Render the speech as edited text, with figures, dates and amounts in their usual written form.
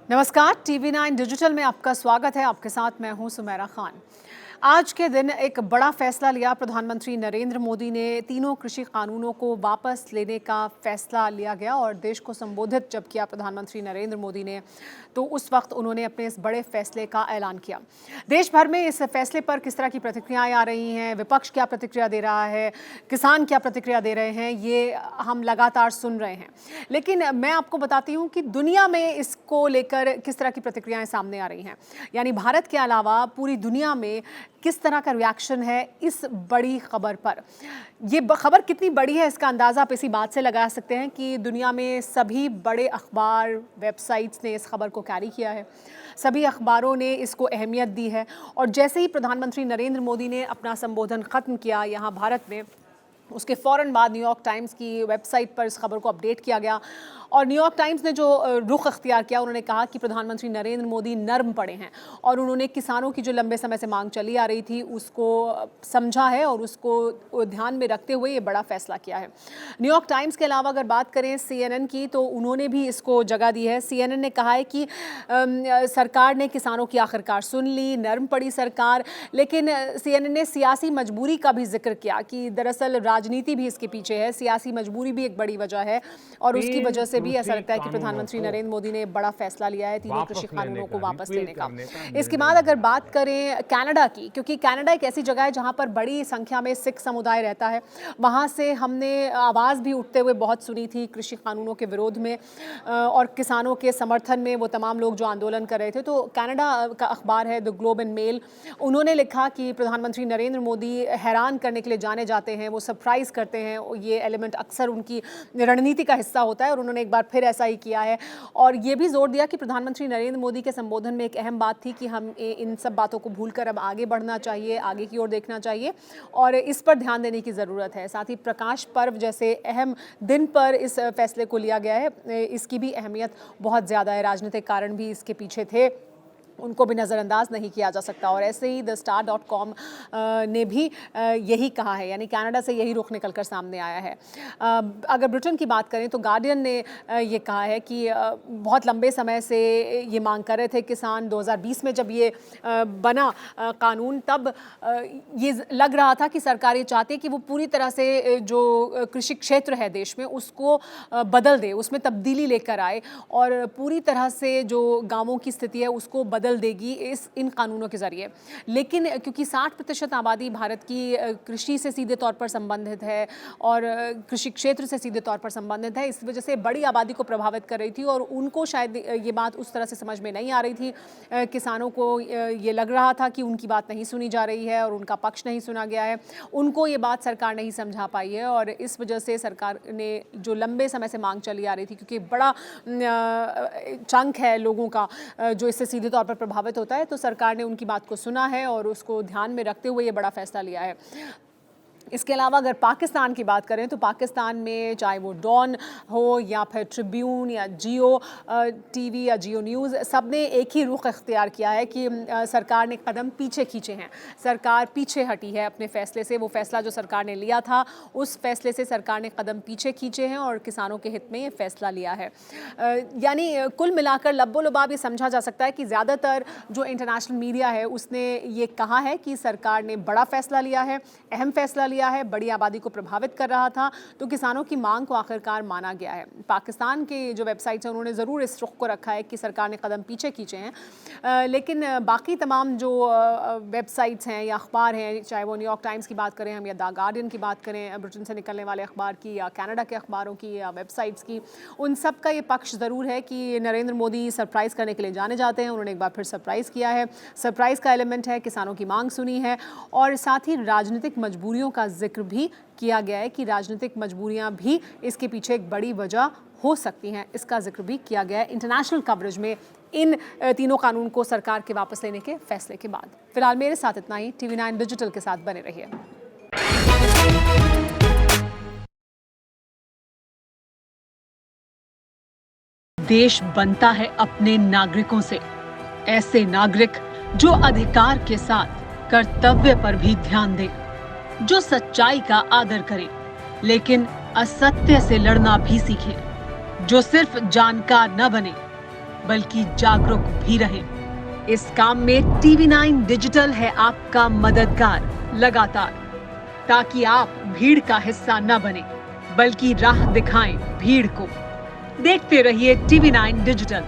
नमस्कार, TV9 digital में आपका स्वागत है। आपके साथ मैं हूं सुमेरा खान। आज के दिन एक बड़ा फैसला लिया प्रधानमंत्री नरेंद्र मोदी ने। तीनों कृषि कानूनों को वापस लेने का फैसला लिया गया और देश को संबोधित जब किया प्रधानमंत्री नरेंद्र मोदी ने, तो उस वक्त उन्होंने अपने इस बड़े फैसले का ऐलान किया। देश भर में इस फैसले पर किस तरह की प्रतिक्रियाएं आ रही हैं, विपक्ष क्या प्रतिक्रिया दे रहा है, किसान क्या प्रतिक्रिया दे रहे हैं, ये हम लगातार सुन रहे हैं। लेकिन मैं आपको बताती हूँ कि दुनिया में इसको लेकर किस तरह की प्रतिक्रियाएं सामने आ रही हैं। यानी भारत के अलावा पूरी दुनिया में किस तरह का रिएक्शन है इस बड़ी खबर पर। ये खबर कितनी बड़ी है इसका अंदाज़ा आप इसी बात से लगा सकते हैं कि दुनिया में सभी बड़े अखबार, वेबसाइट्स ने इस खबर को कैरी किया है। सभी अखबारों ने इसको अहमियत दी है और जैसे ही प्रधानमंत्री नरेंद्र मोदी ने अपना संबोधन ख़त्म किया यहाँ भारत में, उसके फ़ौरन बाद न्यूयॉर्क टाइम्स की वेबसाइट पर इस खबर को अपडेट किया गया और न्यूयॉर्क टाइम्स ने जो रुख अख्तियार किया, उन्होंने कहा कि प्रधानमंत्री नरेंद्र मोदी नर्म पड़े हैं और उन्होंने किसानों की जो लंबे समय से मांग चली आ रही थी उसको समझा है और उसको ध्यान में रखते हुए ये बड़ा फैसला किया है। न्यूयॉर्क टाइम्स के अलावा अगर बात करें CNN की, तो उन्होंने भी इसको जगह दी है। CNN ने कहा है कि सरकार ने किसानों की आखिरकार सुन ली, नर्म पड़ी सरकार। लेकिन CNN ने सियासी मजबूरी का भी जिक्र किया कि दरअसल राजनीति भी इसके पीछे है, सियासी मजबूरी भी एक बड़ी वजह है और उसकी वजह से भी ऐसा लगता है कि प्रधानमंत्री नरेंद्र मोदी ने बड़ा फैसला लिया है तीनों कृषि कानूनों को वापस लेने का। इसके बाद अगर बात करें कनाडा की, क्योंकि कनाडा एक ऐसी जगह है जहां पर बड़ी संख्या में सिख समुदाय रहता है, वहां से हमने आवाज़ भी उठते हुए बहुत सुनी थी कृषि कानूनों के विरोध में और किसानों के समर्थन में वो तमाम लोग जो आंदोलन कर रहे थे। तो कनाडा का अखबार है द ग्लोब एंड मेल, उन्होंने लिखा कि प्रधानमंत्री नरेंद्र मोदी हैरान करने के लिए जाने जाते हैं, वो सरप्राइज करते हैं, ये एलिमेंट अक्सर उनकी रणनीति का हिस्सा होता है और उन्होंने एक बार फिर ऐसा ही किया है। और ये भी जोर दिया कि प्रधानमंत्री नरेंद्र मोदी के संबोधन में एक अहम बात थी कि हम इन सब बातों को भूलकर अब आगे बढ़ना चाहिए, आगे की ओर देखना चाहिए और इस पर ध्यान देने की ज़रूरत है। साथ ही प्रकाश पर्व जैसे अहम दिन पर इस फैसले को लिया गया है, इसकी भी अहमियत बहुत ज़्यादा है। राजनीतिक कारण भी इसके पीछे थे, उनको भी नज़रअंदाज नहीं किया जा सकता। और ऐसे ही thestar.com ने भी यही कहा है, यानी कनाडा से यही रुख निकल कर सामने आया है। अगर ब्रिटेन की बात करें तो गार्डियन ने ये कहा है कि बहुत लंबे समय से ये मांग कर रहे थे किसान। 2020 में जब ये बना कानून, तब ये लग रहा था कि सरकार ये चाहती है कि वो पूरी तरह से जो कृषि क्षेत्र है देश में उसको बदल दे, उसमें तब्दीली लेकर आए और पूरी तरह से जो गाँवों की स्थिति है उसको बदल देगी इन कानूनों के जरिए। लेकिन क्योंकि 60% आबादी भारत की कृषि से सीधे तौर पर संबंधित है और कृषि क्षेत्र से सीधे तौर पर संबंधित है, इस वजह से बड़ी आबादी को प्रभावित कर रही थी और उनको शायद ये बात उस तरह से समझ में नहीं आ रही थी। किसानों को ये लग रहा था कि उनकी बात नहीं सुनी जा रही है और उनका पक्ष नहीं सुना गया है, उनको ये बात सरकार नहीं समझा पाई है और इस वजह से सरकार ने जो लंबे समय से मांग चली आ रही थी, क्योंकि बड़ा चंक है लोगों का जो इससे सीधे तौर पर प्रभावित होता है, तो सरकार ने उनकी बात को सुना है और उसको ध्यान में रखते हुए ये बड़ा फैसला लिया है। इसके अलावा अगर पाकिस्तान की बात करें तो पाकिस्तान में चाहे वो डॉन हो या फिर ट्रिब्यून या जियो TV या जियो न्यूज़, सब ने एक ही रुख अख्तियार किया है कि सरकार ने कदम पीछे खींचे हैं, सरकार पीछे हटी है अपने फैसले से। वो फैसला जो सरकार ने लिया था उस फैसले से सरकार ने कदम पीछे खींचे हैं और किसानों के हित में ये फैसला लिया है। यानी कुल मिलाकर लब्बो लुबाब ये समझा जा सकता है कि ज़्यादातर जो इंटरनेशनल मीडिया है उसने ये कहा है कि सरकार ने बड़ा फैसला लिया है, अहम फैसला लिया है, बड़ी आबादी को प्रभावित कर रहा था, तो किसानों की मांग को आखिरकार माना गया है। पाकिस्तान के जो वेबसाइट्स हैं उन्होंने ज़रूर इस रुख को रखा है कि सरकार ने कदम पीछे खींचे हैं, लेकिन बाकी तमाम जो वेबसाइट्स हैं या अखबार हैं, चाहे वो न्यूयॉर्क टाइम्स की बात करें हम या द गार्डियन की बात करें, ब्रिटेन से निकलने वाले अखबार की या कनाडा के अखबारों की या वेबसाइट्स की, उन सब का ये पक्ष ज़रूर है कि नरेंद्र मोदी सरप्राइज़ करने के लिए जाने जाते हैं। उन्होंने एक बार फिर सरप्राइज़ किया है, सरप्राइज़ का एलिमेंट है, किसानों की मांग सुनी है और साथ ही राजनीतिक मजबूरियों का जिक्र भी किया गया है कि राजनीतिक मजबूरियां भी इसके पीछे एक बड़ी वजह हो सकती हैं, इसका जिक्र भी किया गया है इंटरनेशनल कवरेज में इन तीनों कानून को सरकार के वापस लेने के फैसले के बाद। फिलहाल मेरे साथ इतना ही। TV9 डिजिटल के साथ बने रहिए। देश बनता है अपने नागरिकों से, ऐसे नागरिक जो अधिकार के साथ कर्तव्य पर भी ध्यान दें, जो सच्चाई का आदर करें लेकिन असत्य से लड़ना भी सीखें, जो सिर्फ जानकार न बने बल्कि जागरूक भी रहें। इस काम में टीवी 9 डिजिटल है आपका मददगार लगातार, ताकि आप भीड़ का हिस्सा न बने, बल्कि राह दिखाएं भीड़ को। देखते रहिए टीवी 9 डिजिटल।